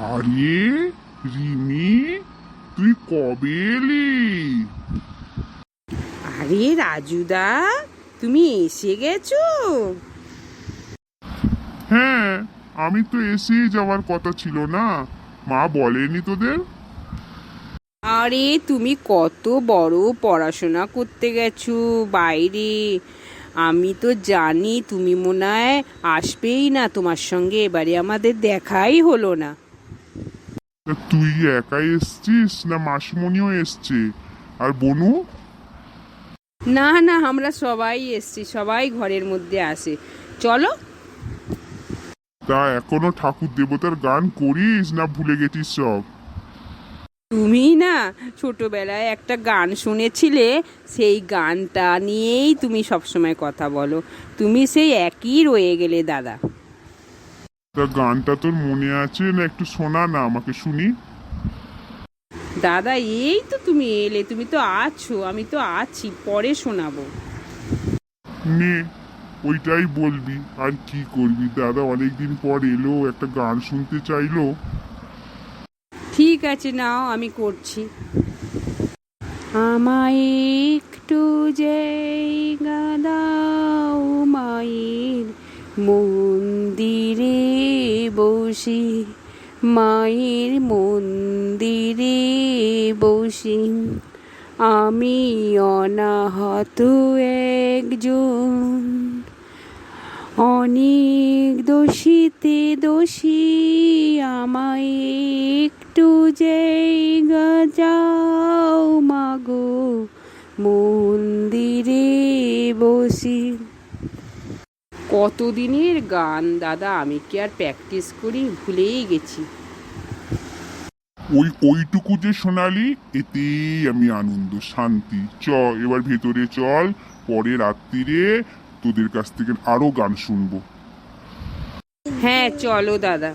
আরে রিমি, তুই কবে এলি? আরে রাজুদা, তুমি এসে গেছো? হ্যাঁ, আমি তো এসেই যাওয়ার কথা ছিল না। মা বলেনি তোদের? আরে তুমি কত বড় পড়াশোনা করতে গেছো বাইরে। আমি তো জানি তুমি মনে হয় আসবেই না, তোমার সঙ্গে এবারে আমাদের দেখাই হলো না। তা তুই একাই এসছিস না মাসিমণিও এসছে? আর বনু? না না, আমরা সবাই এসছি, সবাই ঘরের মধ্যে আসে। চলো। তা এখনো ঠাকুর দেবতার গান করিস না ভুলে গেছিস সব? তুমি না ছোটবেলায় একটা গান শুনেছিলে, সেই গানটা নিয়েই তুমি সবসময় কথা বলো। তুমি সেই একই রয়ে গেলে দাদা। তা গানটা তোর মনে আছে না? একটু শোনা না আমাকে শুনি। দাদা এই তো তুমি এলে, তুমি তো আছো, আমি তো আছি, পরে শোনাবো। নে, ওইটাই বলবি আর কি করবি। দাদা অনেকদিন পর এলো, একটা গান শুনতে চাইলো। ঠিক আছে, নাও আমি করছি। আমায় একটু জায়গা দাও মায়ের মন্দিরে বসি, মায়ের মন্দিরে বসি। আমি অনাহত একজন, অনেক দোষীতে দোষী। আমায় একটু জায়গা যাও মাগো, মন্দিরে বসি। কতদিনের গান দাদা, আমি কি আর প্র্যাকটিস করি, ভুলেই গেছি। ওইটুকু যে শোনালি, এতেই আমি আনন্দ শান্তি। এবার ভেতরে চল, পরে রাত্রিরে তোদের কাছ থেকে আরো গান শুনবো। হ্যাঁ চলো দাদা।